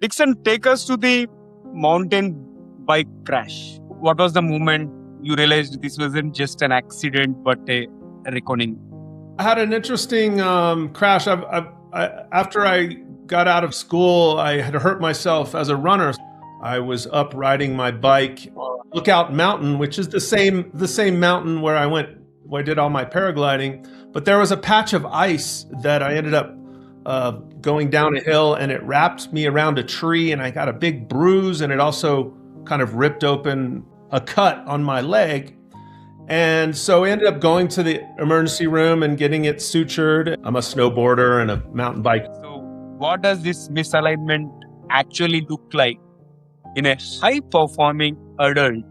Dixon, take us to the mountain bike crash. What was the moment you realized this wasn't just an accident but a reckoning? I had an interesting crash. After I got out of school, I had hurt myself as a runner. I was up riding my bike, Lookout Mountain, which is the same mountain where I did all my paragliding. But there was a patch of ice that I ended up going down a hill, and it wrapped me around a tree, and I got a big bruise, and it also kind of ripped open a cut on my leg. And so I ended up going to the emergency room and getting it sutured. I'm a snowboarder and a mountain bike. So, what does this misalignment actually look like in a high performing adult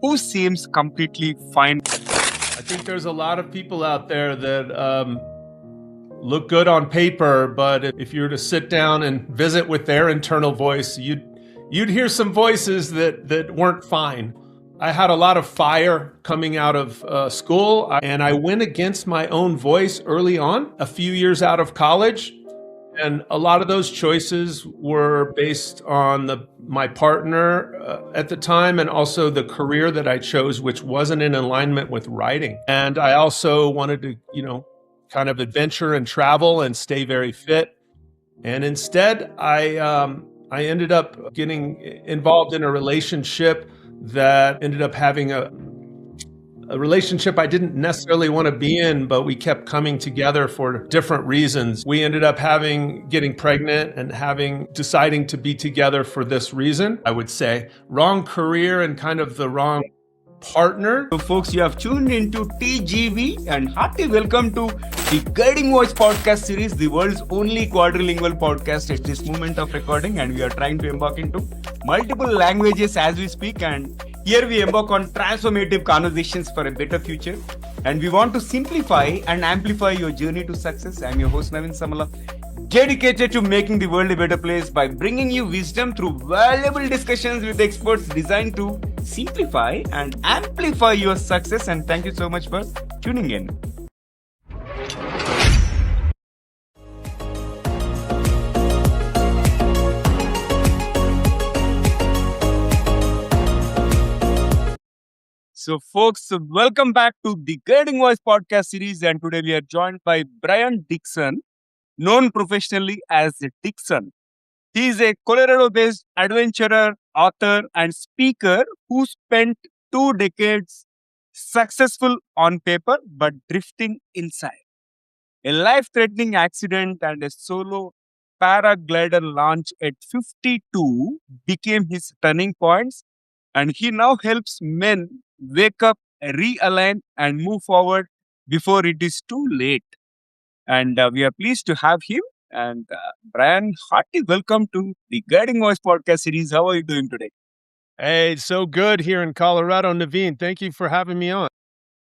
who seems completely fine? I think there's a lot of people out there that look good on paper, but if you were to sit down and visit with their internal voice, you'd hear some voices that weren't fine. I had a lot of fire coming out of school, and I went against my own voice early on, a few years out of college. And a lot of those choices were based on my partner at the time, and also the career that I chose, which wasn't in alignment with writing. And I also wanted to, kind of adventure and travel and stay very fit. And instead, I ended up getting involved in a relationship that ended up having a relationship I didn't necessarily want to be in, but we kept coming together for different reasons. We ended up getting pregnant and deciding to be together for this reason. I would say wrong career and kind of the wrong partner. So folks, you have tuned into TGV, and hearty welcome to the Guiding Voice podcast series, the world's only quadrilingual podcast at this moment of recording, and we are trying to embark into multiple languages as we speak, and here we embark on transformative conversations for a better future, and we want to simplify and amplify your journey to success. I'm your host Navin Samala, dedicated to making the world a better place by bringing you wisdom through valuable discussions with experts designed to simplify and amplify your success. And thank you so much for tuning in. So folks, welcome back to the Guiding Voice podcast series, and today we are joined by Brian Dixon, known professionally as Dixon. He is a Colorado-based adventurer, author, and speaker who spent 2 decades successful on paper but drifting inside. A life-threatening accident and a solo paraglider launch at 52 became his turning points, and he now helps men wake up, realign, and move forward before it is too late. And we are pleased to have him. And Brian, hearty welcome to the Guiding Voice podcast series. How are you doing today? Hey, it's so good here in Colorado, Naveen. Thank you for having me on.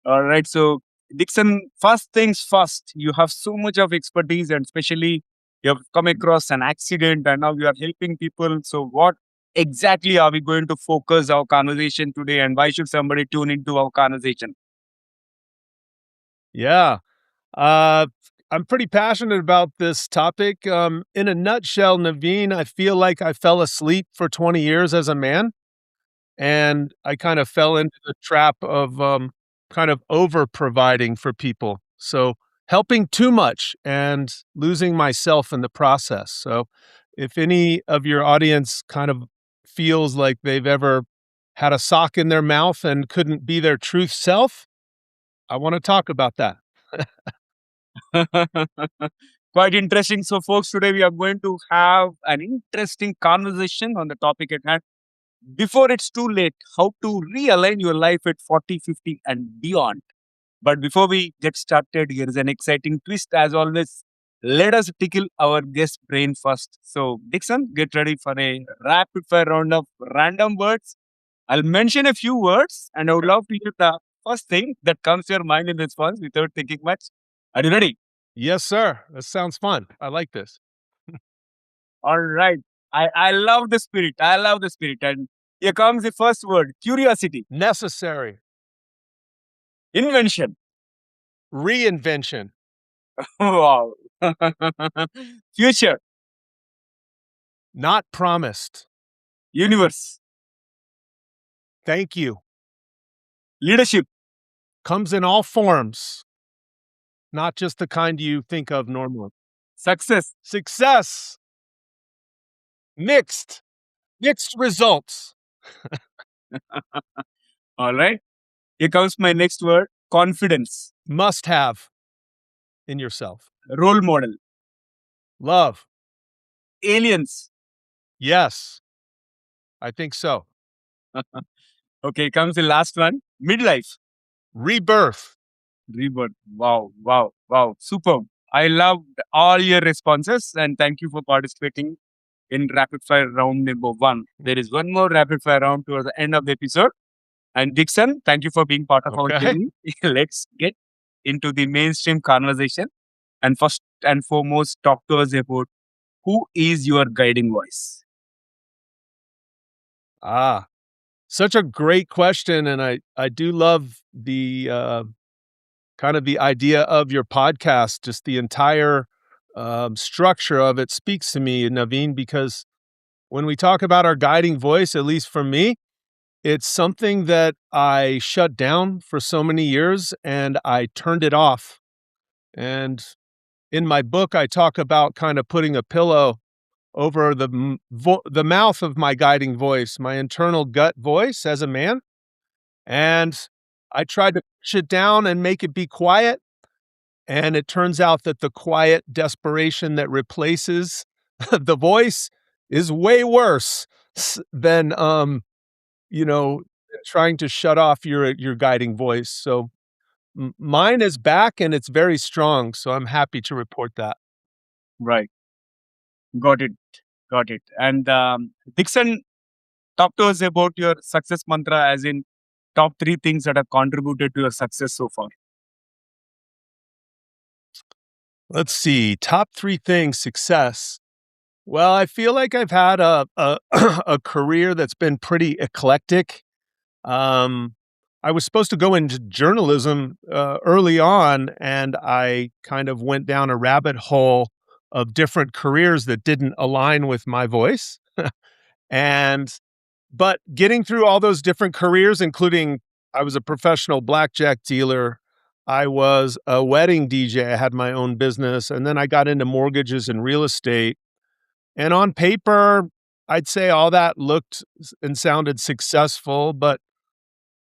All right. So, Dixon, first things first, you have so much of expertise, and especially you have come across an accident and now you are helping people. So, what exactly are we going to focus our conversation today, and why should somebody tune into our conversation? Yeah. I'm pretty passionate about this topic. In a nutshell, Naveen, I feel like I fell asleep for 20 years as a man, and I kind of fell into the trap of kind of over providing for people. So helping too much and losing myself in the process. So if any of your audience kind of feels like they've ever had a sock in their mouth and couldn't be their truth self, I want to talk about that. Quite interesting. So, folks, today we are going to have an interesting conversation on the topic at hand. Before it's too late, how to realign your life at 40, 50, and beyond. But before we get started, here is an exciting twist. As always, let us tickle our guest brain first. So, Dixon, get ready for a rapid fire round of random words. I'll mention a few words, and I would love to hear the first thing that comes to your mind in response without thinking much. Are you ready? Yes, sir. That sounds fun. I like this. All right. I love the spirit. I love the spirit. And here comes the first word: curiosity, Necessary. invention. Reinvention. Wow. Future, Not promised. Universe. Thank you. Leadership. Comes in all forms, not just the kind you think of normally. Success. Success. Mixed results. All right. Here comes my next word, confidence. Must have in yourself. Role model. Love. Aliens. Yes, I think so. Okay, comes the last one, midlife. Rebirth. Rebirth. Wow, wow, wow. Superb. I loved all your responses and thank you for participating in rapid fire round number 1. There is one more rapid fire round towards the end of the episode. And Dixon, thank you for being part of our Okay. journey. Let's get into the mainstream conversation. And first and foremost, talk to us about who is your guiding voice? Such a great question. And I do love the kind of the idea of your podcast, just the entire structure of it speaks to me, Naveen, because when we talk about our guiding voice, at least for me, it's something that I shut down for so many years and I turned it off. And in my book, I talk about kind of putting a pillow over the mouth of my guiding voice, my internal gut voice as a man. And I tried to push it down and make it be quiet. And it turns out that the quiet desperation that replaces the voice is way worse than, you know, trying to shut off your guiding voice. So mine is back and it's very strong. So I'm happy to report that. Right. Got it. Got it. And Dixon, talk to us about your success mantra, as in top 3 things that have contributed to your success so far. Let's see. Top 3 things success. Well, I feel like I've had a career that's been pretty eclectic. Um, I was supposed to go into journalism early on, and I kind of went down a rabbit hole of different careers that didn't align with my voice. And but getting through all those different careers, including I was a professional blackjack dealer, I was a wedding DJ, I had my own business, and then I got into mortgages and real estate. And on paper, I'd say all that looked and sounded successful, but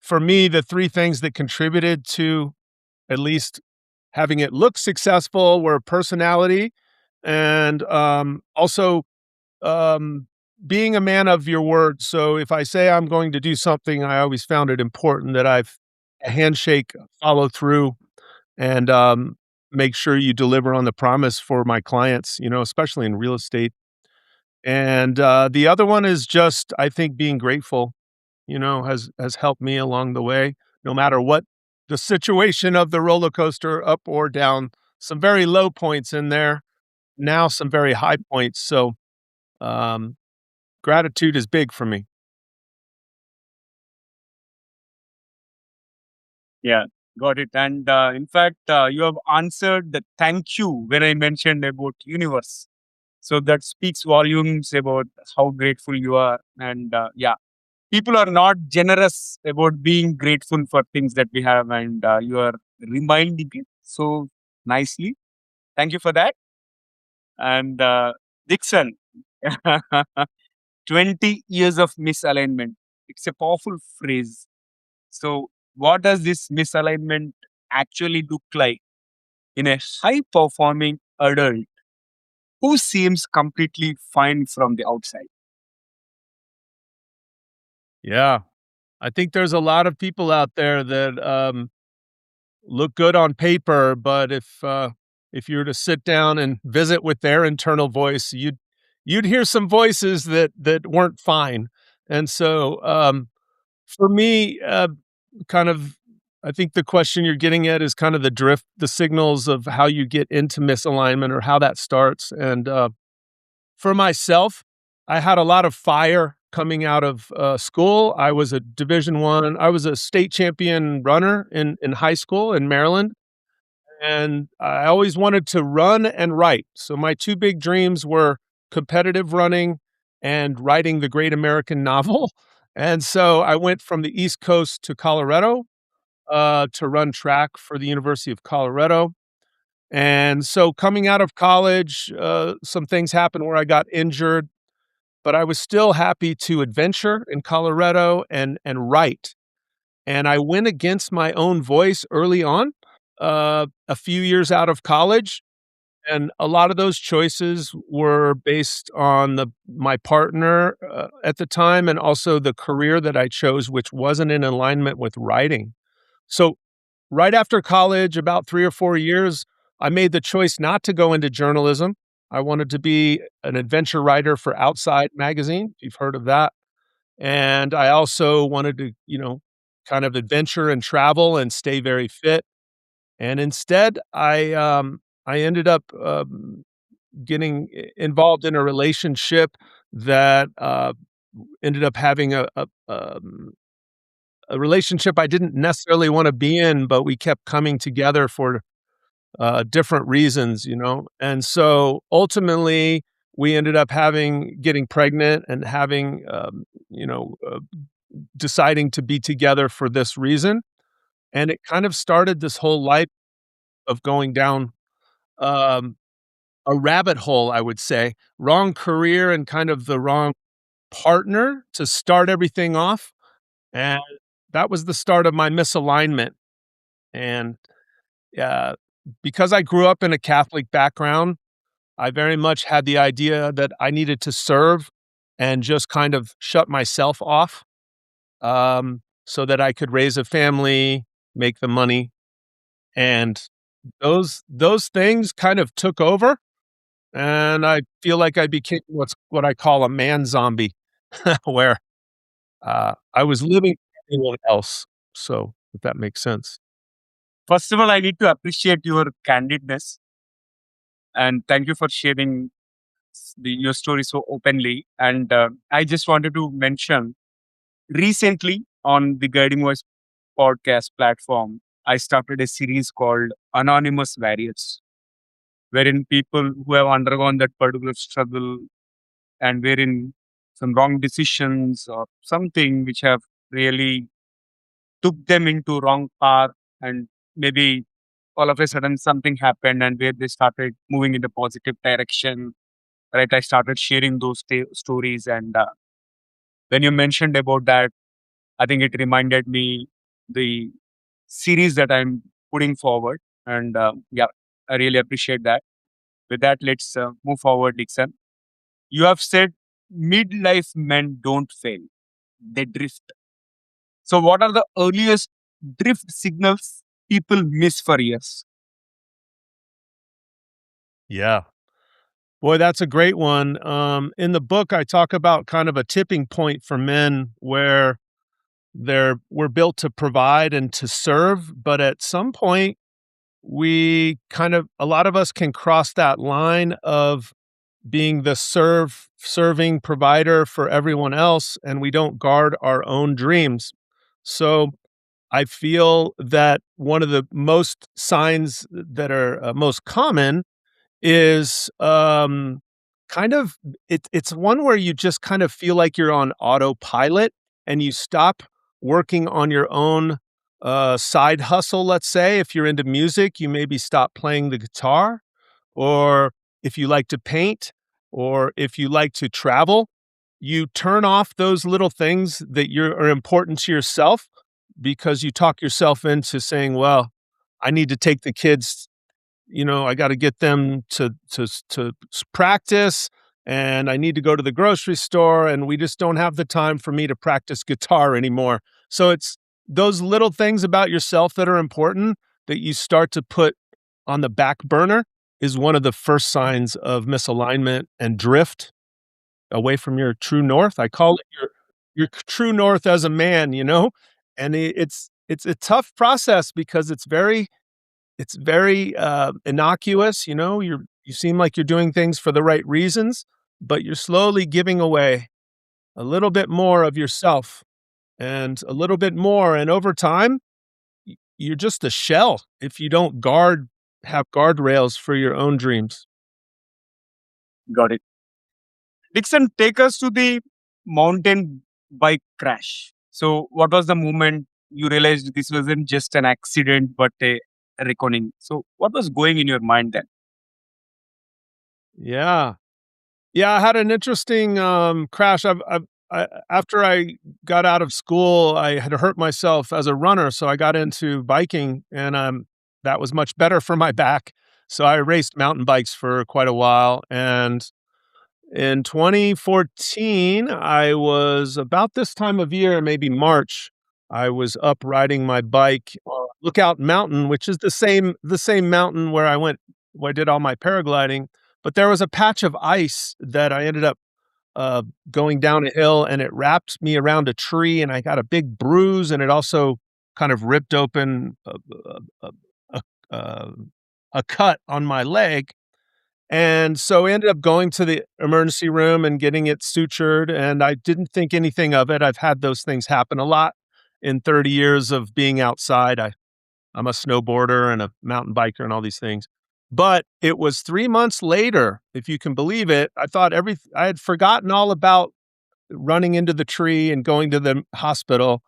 for me, the 3 things that contributed to at least having it look successful were personality and, also, um, being a man of your word. So if I say I'm going to do something, I always found it important that I've a handshake, follow through, and, make sure you deliver on the promise for my clients, especially in real estate. And, the other one is just, I think, being grateful, has helped me along the way, no matter what the situation of the roller coaster, up or down. Some very low points in there, now some very high points. So, um, gratitude is big for me. Yeah, got it. And in fact, you have answered the thank you when I mentioned about universe. So that speaks volumes about how grateful you are. And yeah, people are not generous about being grateful for things that we have. And you are reminding it so nicely. Thank you for that. And Dixon, 20 years of misalignment. It's a powerful phrase. So, what does this misalignment actually look like in a high performing adult who seems completely fine from the outside? Yeah. I think there's a lot of people out there that, look good on paper, but if you were to sit down and visit with their internal voice, you'd hear some voices that weren't fine. And so, for me, kind of, I think the question you're getting at is kind of the signals of how you get into misalignment or how that starts. And for myself, I had a lot of fire coming out of school. I was a Division One. I was a state champion runner in high school in Maryland, and I always wanted to run and write. So my 2 big dreams were competitive running and writing the great American novel. And so I went from the East Coast to Colorado to run track for the University of Colorado. And so coming out of college, some things happened where I got injured, but I was still happy to adventure in Colorado and write. And I went against my own voice early on, a few years out of college, and a lot of those choices were based on my partner, at the time, and also the career that I chose, which wasn't in alignment with writing. So, right after college, about 3 or 4 years, I made the choice not to go into journalism. I wanted to be an adventure writer for Outside magazine, if you've heard of that, and I also wanted to, kind of adventure and travel and stay very fit, and instead, I ended up, getting involved in a relationship that, ended up having a relationship I didn't necessarily wanna be in, but we kept coming together for, different reasons, and so, ultimately, we ended up getting pregnant and having, deciding to be together for this reason, and it kind of started this whole life of going down, um, a rabbit hole, I would say. Wrong career and kind of the wrong partner to start everything off, and that was the start of my misalignment, and, uh, because I grew up in a Catholic background, I very much had the idea that I needed to serve and just kind of shut myself off, so that I could raise a family, make the money, and those things kind of took over, and I feel like I became what I call a man zombie, where, I was living for anyone else, so if that makes sense. First of all, I need to appreciate your candidness and thank you for sharing your story so openly. And I just wanted to mention recently on the Guiding Voice podcast platform, I started a series called Anonymous Warriors, wherein people who have undergone that particular struggle and wherein some wrong decisions or something which have really took them into wrong path, and maybe all of a sudden something happened and where they started moving in the positive direction, right? I started sharing those stories, and when you mentioned about that, I think it reminded me the series that I'm putting forward, and yeah, I really appreciate that. With that, let's move forward, Dixon. You have said midlife men don't fail, they drift. So what are the earliest drift signals people miss for years? Yeah. Boy, that's a great one. In the book, I talk about kind of a tipping point for men where we're built to provide and to serve, but at some point, a lot of us can cross that line of being the serving provider for everyone else, and we don't guard our own dreams. So I feel that one of the most signs that are most common is kind of it's one where you just kind of feel like you're on autopilot and you stop working on your own side hustle. Let's say if you're into music, you maybe stop playing the guitar, or if you like to paint, or if you like to travel, you turn off those little things that are important to yourself because you talk yourself into saying, well, I need to take the kids, I got to get them to practice, and I need to go to the grocery store, and we just don't have the time for me to practice guitar anymore. So it's those little things about yourself that are important that you start to put on the back burner is one of the first signs of misalignment and drift away from your true north. I call it your true north as a man, and it's a tough process because it's very innocuous, you seem like you're doing things for the right reasons, but you're slowly giving away a little bit more of yourself and a little bit more, and over time, you're just a shell if you don't have guardrails for your own dreams. Got it. Dixon, take us to the mountain bike crash. So, what was the moment you realized this wasn't just an accident but a reckoning? So, what was going in your mind then? Yeah. Yeah, I had an interesting, crash. After I got out of school, I had hurt myself as a runner, so I got into biking, and, that was much better for my back. So I raced mountain bikes for quite a while, and in 2014, I was about this time of year, maybe March, I was up riding my bike on Lookout Mountain, which is the same mountain where I did all my paragliding, but there was a patch of ice that I ended up, uh, going down a hill, and it wrapped me around a tree, and I got a big bruise, and it also kind of ripped open a a a cut on my leg, and so we ended up going to the emergency room and getting it sutured, and I didn't think anything of it. I've had those things happen a lot in 30 years of being outside. I'm a snowboarder and a mountain biker and all these things. But it was 3 months later, if you can believe it, I had forgotten all about running into the tree and going to the hospital,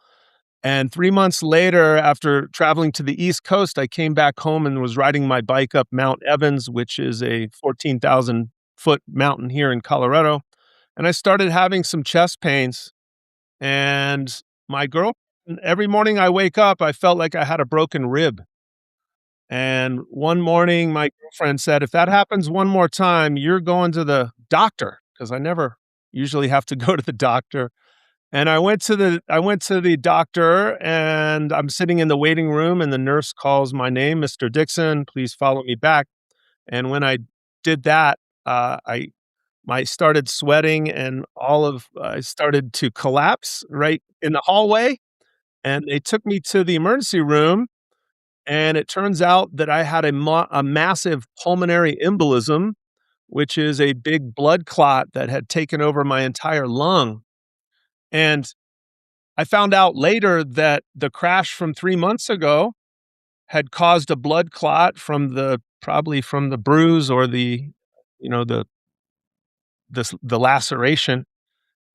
and 3 months later, after traveling to the East Coast, I came back home and was riding my bike up Mount Evans, which is a 14,000-foot mountain here in Colorado, and I started having some chest pains, and my girl every morning I wake up, I felt like I had a broken rib, and one morning, my girlfriend said, "If that happens one more time, you're going to the doctor," because I never usually have to go to the doctor. And I went to the doctor, and I'm sitting in the waiting room, and the nurse calls my name, "Mr. Dixon, please follow me back." And when I did that, I started sweating, and I started to collapse right in the hallway, and they took me to the emergency room, and it turns out that I had a massive pulmonary embolism, which is a big blood clot that had taken over my entire lung. And I found out later that the crash from 3 months ago had caused a blood clot probably from the bruise or you know, the laceration,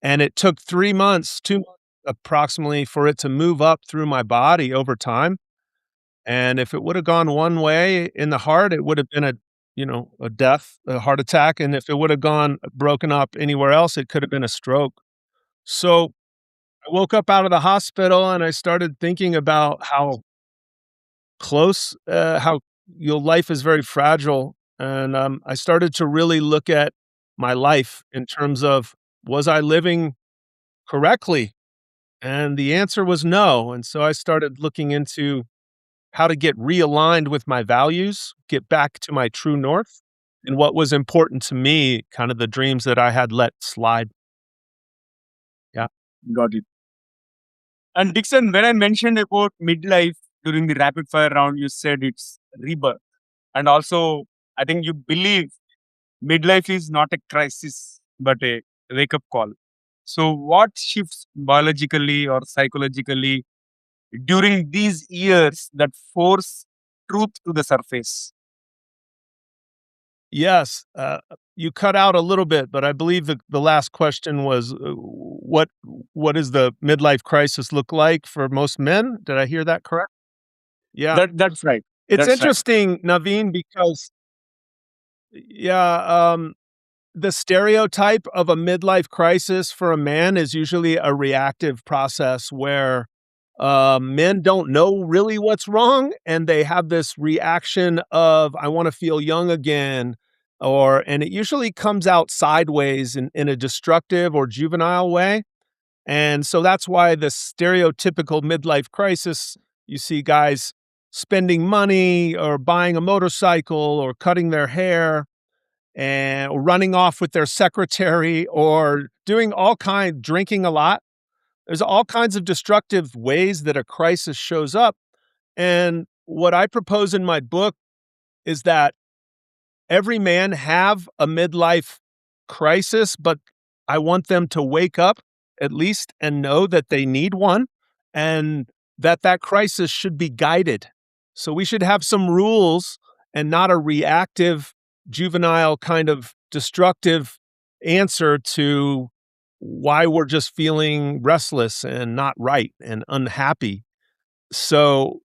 and it took 3 months, 2 months approximately for it to move up through my body over time, and if it woulda gone one way in the heart, it would have been a death, a heart attack, and if it woulda gone broken up anywhere else, it could have been a stroke. So, I woke up out of the hospital, and I started thinking about how your life is very fragile, and, I started to really look at my life in terms of, was I living correctly? And the answer was no, and so I started looking into how to get realigned with my values, get back to my true north, and what was important to me, kind of the dreams that I had let slide. Yeah. Got it. And Dixon, when I mentioned about midlife during the rapid fire round, you said it's rebirth. And also, I think you believe midlife is not a crisis, but a wake up call. So, what shifts biologically or psychologically during these years that force truth to the surface? Yes, you cut out a little bit, but I believe the last question was, what does the midlife crisis look like for most men? Did I hear that correct? Yeah. That's right. It's That's right. interesting, Naveen, because yeah, the stereotype of a midlife crisis for a man is usually a reactive process where men don't know really what's wrong, and they have this reaction of, I want to feel young again. And it usually comes out sideways in a destructive or juvenile way. And so that's why the stereotypical midlife crisis, you see guys spending money or buying a motorcycle or cutting their hair and running off with their secretary or drinking a lot. There's all kinds of destructive ways that a crisis shows up. And what I propose in my book is that every man have a midlife crisis, but I want them to wake up at least and know that they need one and that crisis should be guided. So we should have some rules and not a reactive, juvenile kind of destructive answer to why we're just feeling restless and not right and unhappy. So,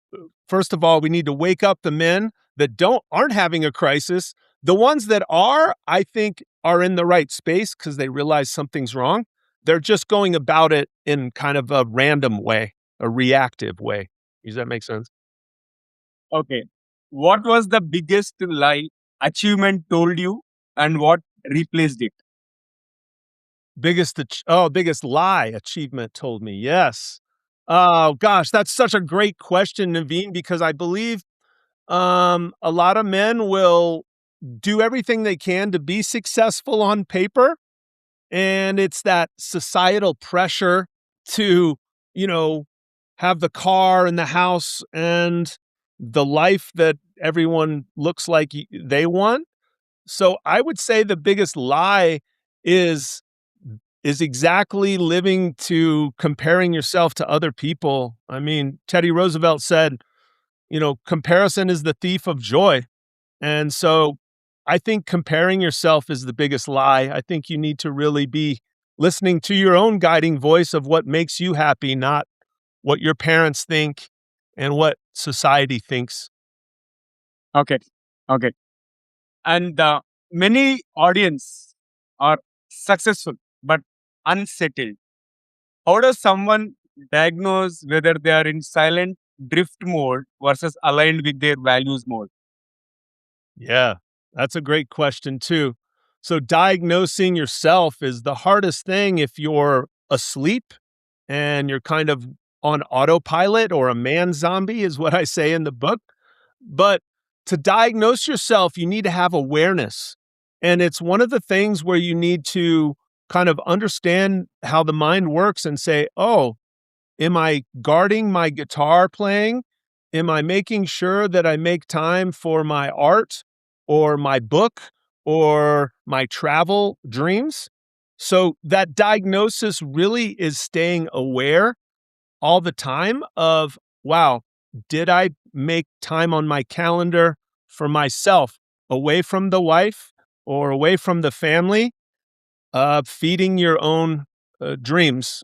first of all, we need to wake up the men that aren't having a crisis. The ones that are, I think, are in the right space because they realize something's wrong. They're just going about it in kind of a random way, a reactive way. Does that make sense? Okay. What was the biggest lie achievement told you and what replaced it? Biggest lie achievement told me. Yes. Oh gosh, that's such a great question, Naveen, because I believe a lot of men will do everything they can to be successful on paper. And it's that societal pressure to, you know, have the car and the house and the life that everyone looks like they want. So I would say the biggest lie is exactly living to comparing yourself to other people. I mean, Teddy Roosevelt said, comparison is the thief of joy. And so I think comparing yourself is the biggest lie. I think you need to really be listening to your own guiding voice of what makes you happy, not what your parents think and what society thinks. Okay. Okay. And many audience are successful but unsettled. How does someone diagnose whether they are in silent drift mode versus aligned with their values mode? Yeah, that's a great question too. So diagnosing yourself is the hardest thing if you're asleep and you're kind of on autopilot or a man zombie is what I say in the book. But to diagnose yourself, you need to have awareness. And it's one of the things where you need to kind of understand how the mind works and say, oh, am I guarding my guitar playing? Am I making sure that I make time for my art or my book or my travel dreams? So that diagnosis really is staying aware all the time of, wow, did I make time on my calendar for myself away from the wife or away from the family, feeding your own dreams,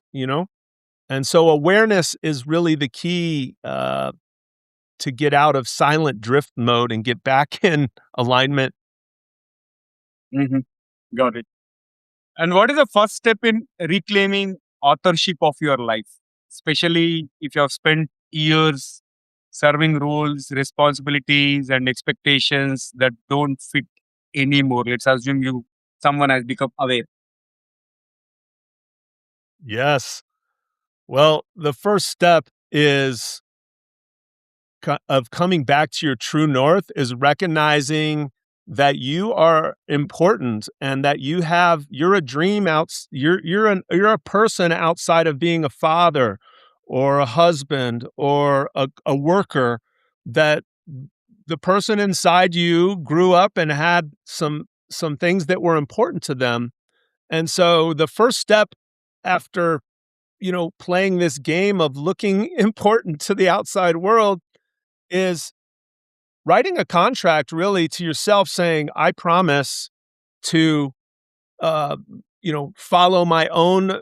And so awareness is really the key to get out of silent drift mode and get back in alignment. Mhm. Got it. And what is the first step in reclaiming authorship of your life, especially if you have spent years serving roles, responsibilities, and expectations that don't fit anymore? Let's assume someone has become aware. Yes. Well, the first step is of coming back to your true north is recognizing that you are important and that you're a dream you're a person outside of being a father or a husband or a worker, that the person inside you grew up and had some things that were important to them. And so the first step after playing this game of looking important to the outside world is writing a contract really to yourself saying, I promise to, uh, follow my own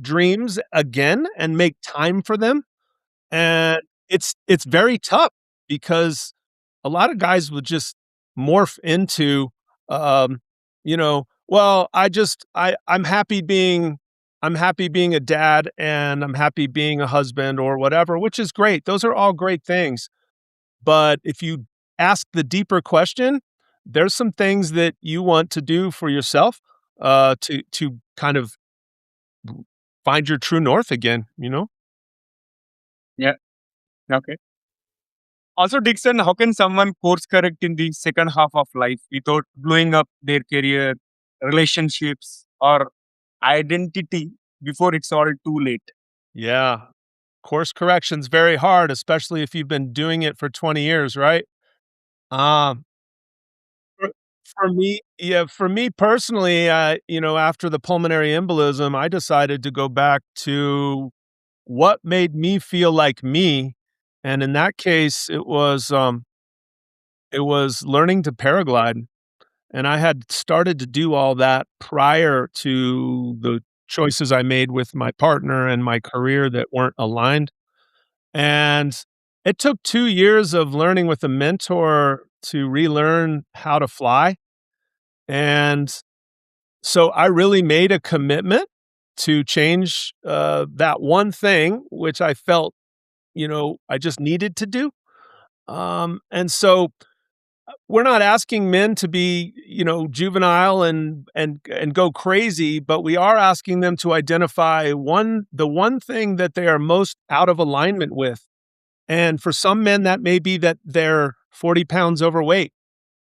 dreams again and make time for them. And it's very tough because a lot of guys would just morph into, well, I'm happy being a dad and I'm happy being a husband or whatever, which is great. Those are all great things. But if you ask the deeper question, there's some things that you want to do for yourself, to kind of find your true north again. Yeah. Okay. Also, Dixon, how can someone course correct in the second half of life without blowing up their career, relationships, or identity before it's all too late? Yeah. Course correction's very hard, especially if you've been doing it for 20 years, right? Um, for for me personally, after the pulmonary embolism, I decided to go back to what made me feel like me, and in that case, it was learning to paraglide. And I had started to do all that prior to the choices I made with my partner and my career that weren't aligned. And it took 2 years of learning with a mentor to relearn how to fly. And so I really made a commitment to change that one thing, which I felt, I just needed to do. And so we're not asking men to be, juvenile and go crazy, but we are asking them to identify the one thing that they are most out of alignment with. And for some men, that may be that they're 40 pounds overweight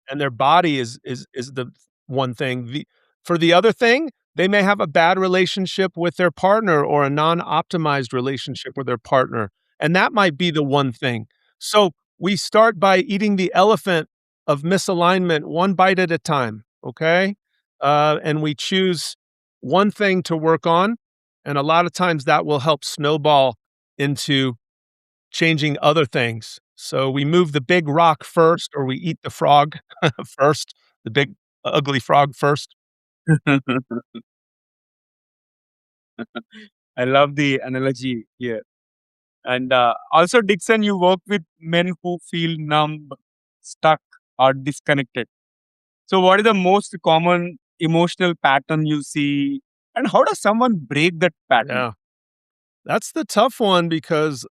and their body is the one thing. For the other thing, they may have a bad relationship with their partner or a non-optimized relationship with their partner, and that might be the one thing. So we start by eating the elephant of misalignment one bite at a time, okay? And we choose one thing to work on, and a lot of times that will help snowball into changing other things. So we move the big rock first, or we eat the frog first, the big ugly frog first. I love the analogy here. And also, Dixon, you work with men who feel numb, stuck, or disconnected. So, what is the most common emotional pattern you see, and how does someone break that pattern? Yeah. That's the tough one because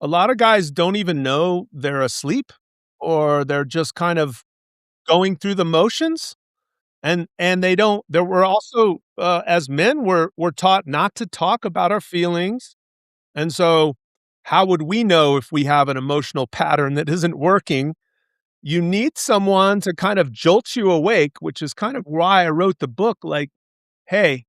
a lot of guys don't even know they're asleep or they're just kind of going through the motions and they don't there were also as men we're taught not to talk about our feelings. And so how would we know if we have an emotional pattern that isn't working? You need someone to kind of jolt you awake, which is kind of why I wrote the book. Like, hey,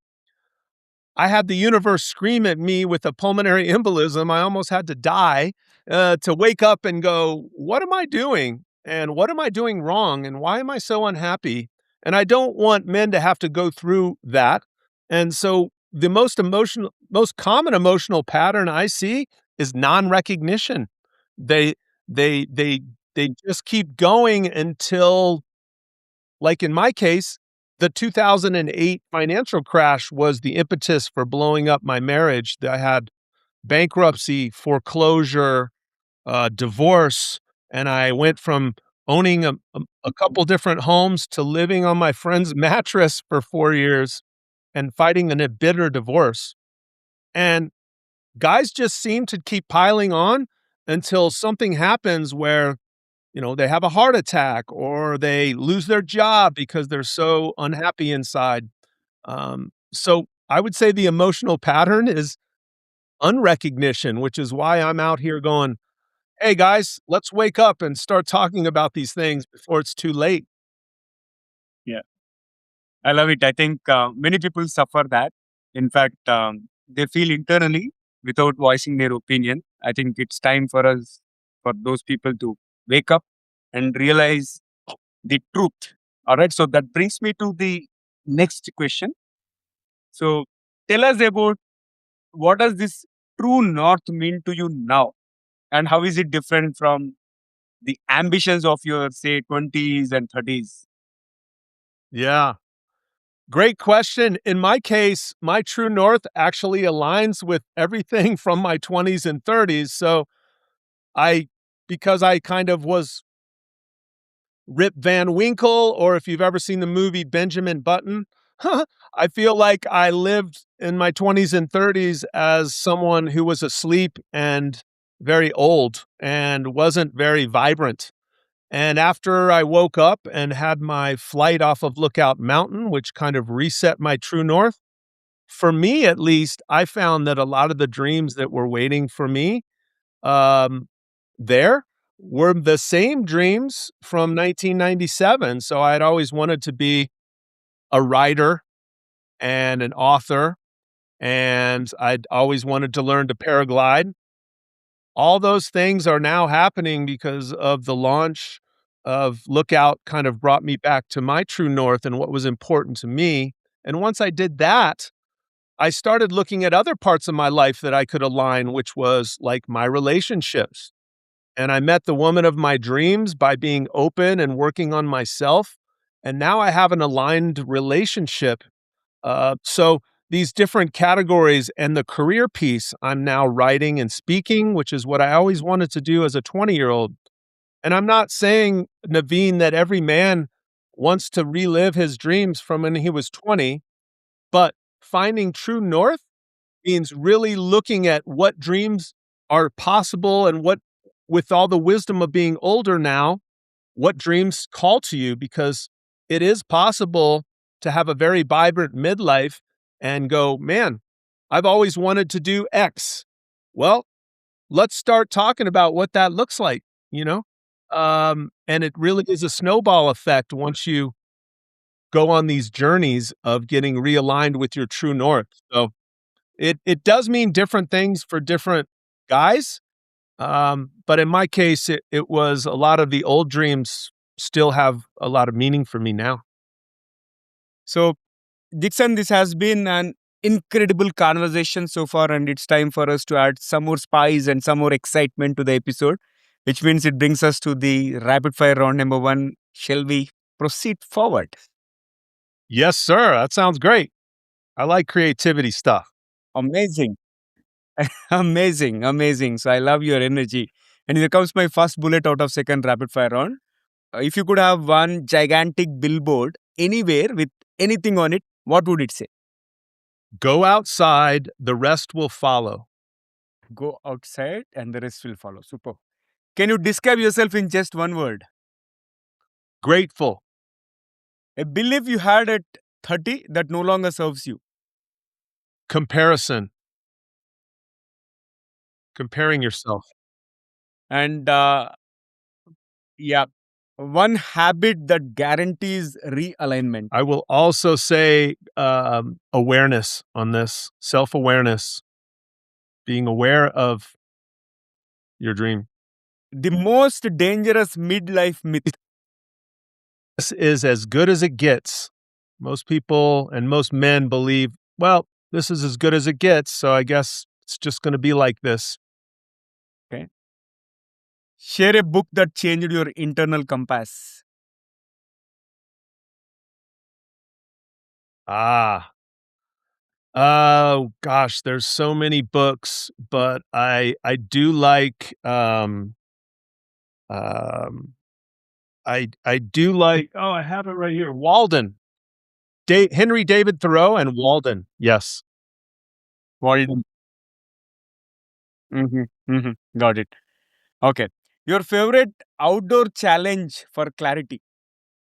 I had the universe scream at me with a pulmonary embolism. I almost had to die to wake up and go, what am I doing? And what am I doing wrong? And why am I so unhappy? And I don't want men to have to go through that. And so the most common emotional pattern I see is non-recognition. They they they they just keep going until, like in my case, the 2008 financial crash was the impetus for blowing up my marriage. I had bankruptcy, foreclosure, divorce, and I went from owning a couple different homes to living on my friend's mattress for 4 years and fighting a bitter divorce. And guys just seem to keep piling on until something happens where they have a heart attack or they lose their job because they're so unhappy inside. So I would say the emotional pattern is unrecognition, which is why I'm out here going, hey guys, let's wake up and start talking about these things before it's too late. Yeah, I love it. I think many people suffer that. In fact, they feel internally without voicing their opinion. I think it's time for us, for those people to wake up and realize the truth. All right. So that brings me to the next question. So tell us about what does this true north mean to you now, and how is it different from the ambitions of your say 20s and 30s? Yeah. Great question. In my case, my true north actually aligns with everything from my 20s and 30s. So I, because I kind of was Rip Van Winkle, or if you've ever seen the movie Benjamin Button, I feel like I lived in my 20s and 30s as someone who was asleep and very old and wasn't very vibrant. And after I woke up and had my flight off of Lookout Mountain, which kind of reset my true north, for me at least, I found that a lot of the dreams that were waiting for me um, there were the same dreams from 1997. So I had always wanted to be a writer and an author, and I'd always wanted to learn to paraglide. All those things are now happening because of the launch of Lookout kind of brought me back to my true north and what was important to me. And once I did that, I started looking at other parts of my life that I could align, which was like my relationships. And I met the woman of my dreams by being open and working on myself. And now I have an aligned relationship. So these different categories and the career piece, I'm now writing and speaking, which is what I always wanted to do as a 20-year-old. And I'm not saying, Naveen, that every man wants to relive his dreams from when he was 20, but finding true north means really looking at what dreams are possible and what, with all the wisdom of being older now, what dreams call to you, because it is possible to have a very vibrant midlife and go, man, I've always wanted to do X. Well, let's start talking about what that looks like, you know? And it really is a snowball effect once you go on these journeys of getting realigned with your true north. So it does mean different things for different guys. But in my case, it was a lot of the old dreams still have a lot of meaning for me now. So, Dixon, this has been an incredible conversation so far, and it's time for us to add some more spice and some more excitement to the episode, which means it brings us to the rapid fire round number one. Shall we proceed forward? Yes, sir. That sounds great. I like creativity stuff. Amazing. Amazing. Amazing. So, I love your energy. And here comes my first bullet out of second rapid fire round. If you could have one gigantic billboard anywhere with anything on it, what would it say? Go outside, the rest will follow. Go outside and the rest will follow. Super. Can you describe yourself in just one word? Grateful. A belief you had at 30 that no longer serves you. Comparison. Comparing yourself. And yeah, one habit that guarantees realignment. I will also say awareness on this, self-awareness, being aware of your dream. The most dangerous midlife myth. This is as good as it gets. Most people and most men believe, well, this is as good as it gets, so I guess it's just going to be like this. Okay. Share a book that changed your internal compass. Oh gosh, there's so many books, but I do like I do like, oh, I have it right here. Walden. Henry David Thoreau and Walden. Yes. Walden. Got it. Okay. Your favorite outdoor challenge for clarity.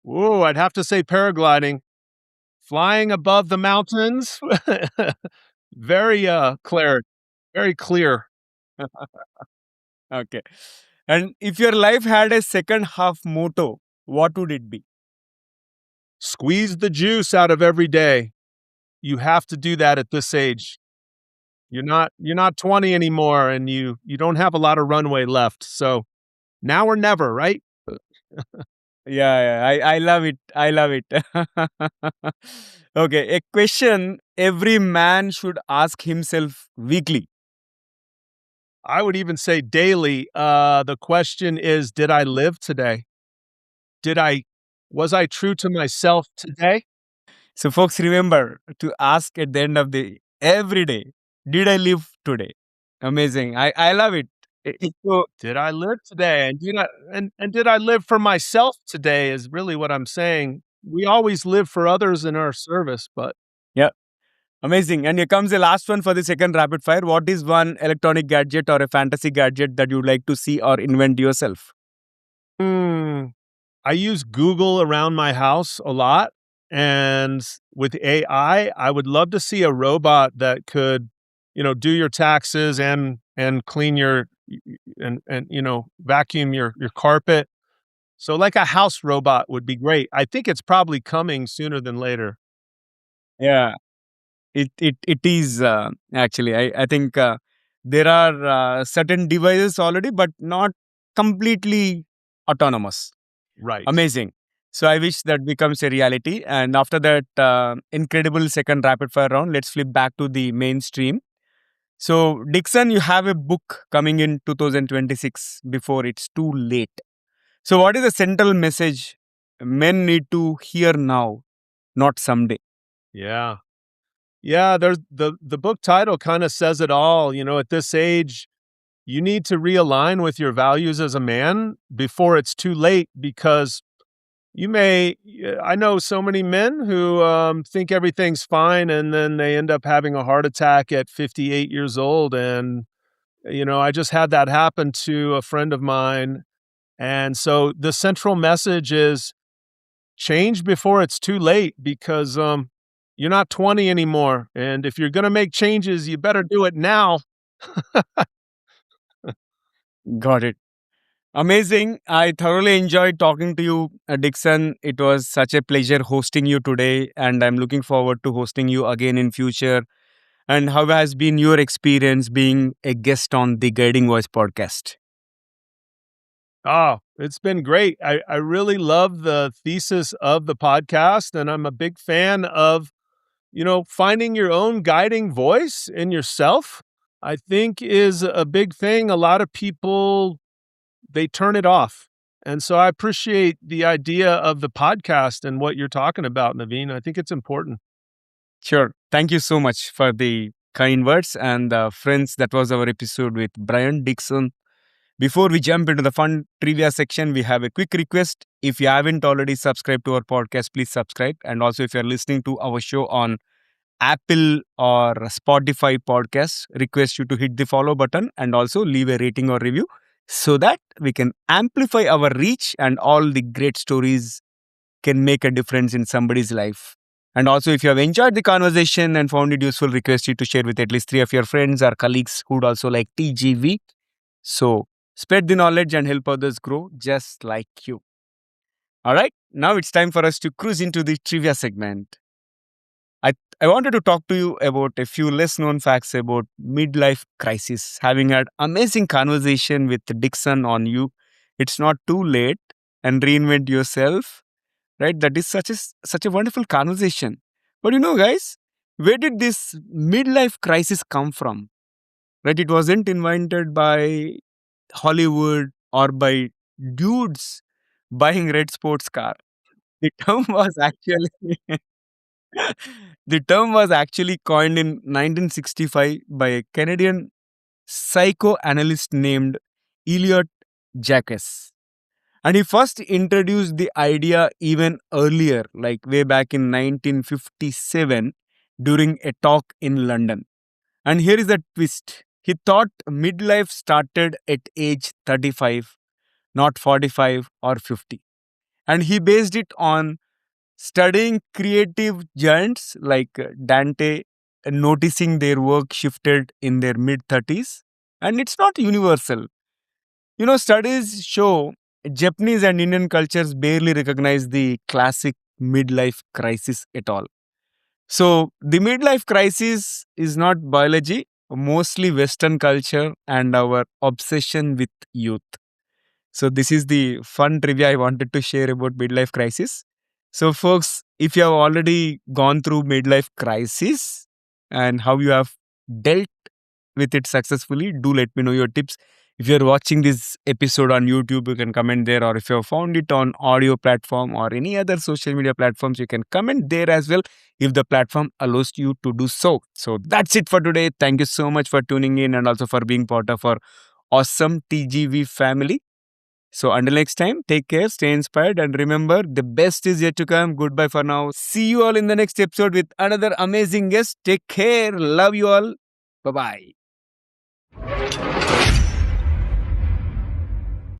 Ooh, I'd have to say paragliding. Flying above the mountains. Very clear. Very clear. Okay. And if your life had a second half motto, what would it be? Squeeze the juice out of every day. You have to do that at this age. You're not 20 anymore, and you don't have a lot of runway left. So now or never, right? I love it. I love it. Okay. A question every man should ask himself weekly. I would even say daily. The question is, did I live today? Was I true to myself today? So, folks, remember to ask at the end of the every day, did I live today? Amazing. I love it. So, Did I live today? And did I live for myself today is really what I'm saying. We always live for others in our service, but yeah, amazing. And here comes the last one for the second rapid fire. What is one electronic gadget or a fantasy gadget that you'd like to see or invent yourself? I use Google around my house a lot. And with AI, I would love to see a robot that could, do your taxes and clean your and vacuum your carpet. So like a house robot would be great. I think it's probably coming sooner than later. Yeah, it is actually. I think there are certain devices already, but not completely autonomous. Right. Amazing. So I wish that becomes a reality. And after that incredible second rapid fire round, let's flip back to the mainstream. So Dixon, you have a book coming in 2026 before it's too late. So what is the central message men need to hear now, not someday. Yeah. Yeah, there's the book title kind of says it all. At this age, you need to realign with your values as a man before it's too late because I know so many men who think everything's fine and then they end up having a heart attack at 58 years old. And, I just had that happen to a friend of mine. And so the central message is change before it's too late because you're not 20 anymore. And if you're going to make changes, you better do it now. Got it. Amazing. I thoroughly enjoyed talking to you, Dixon. It was such a pleasure hosting you today, and I'm looking forward to hosting you again in future. And how has been your experience being a guest on the Guiding Voice podcast? Oh, it's been great. I really love the thesis of the podcast, and I'm a big fan of, finding your own guiding voice in yourself. I think is a big thing. A lot of people, they turn it off. And so I appreciate the idea of the podcast and what you're talking about, Naveen. I think it's important. Sure. Thank you so much for the kind words. And friends, that was our episode with Brian Dixon. Before we jump into the fun trivia section, we have a quick request. If you haven't already subscribed to our podcast, please subscribe. And also, if you're listening to our show on Apple or Spotify podcasts, request you to hit the follow button and also leave a rating or review so that we can amplify our reach and all the great stories can make a difference in somebody's life. And also, if you have enjoyed the conversation and found it useful, request you to share with at least 3 of your friends or colleagues who would also like TGV. So, spread the knowledge and help others grow just like you. All right, now it's time for us to cruise into the trivia segment. I wanted to talk to you about a few less known facts about midlife crisis. Having had amazing conversation with Dixon on you, it's not too late and reinvent yourself, right? That is such a wonderful conversation. But guys, where did this midlife crisis come from? Right? It wasn't invented by Hollywood or by dudes buying red sports car. The term was actually the term was actually coined in 1965 by a Canadian psychoanalyst named Elliot Jacques. And he first introduced the idea even earlier, like way back in 1957 during a talk in London. And here is the twist. He thought midlife started at age 35, not 45 or 50. And he based it on studying creative giants like Dante and noticing their work shifted in their mid 30s. And it's not universal. Studies show Japanese and Indian cultures barely recognize the classic midlife crisis at all. So, the midlife crisis is not biology, mostly Western culture and our obsession with youth. So, this is the fun trivia I wanted to share about midlife crisis. So, folks, if you have already gone through midlife crisis and how you have dealt with it successfully, do let me know your tips. If you're watching this episode on YouTube, you can comment there, or if you have found it on audio platform or any other social media platforms, you can comment there as well if the platform allows you to do so. So that's it for today. Thank you so much for tuning in and also for being part of our awesome TGV family. So until next time, take care, stay inspired, and remember, the best is yet to come. Goodbye for now. See you all in the next episode with another amazing guest. Take care. Love you all. Bye-bye.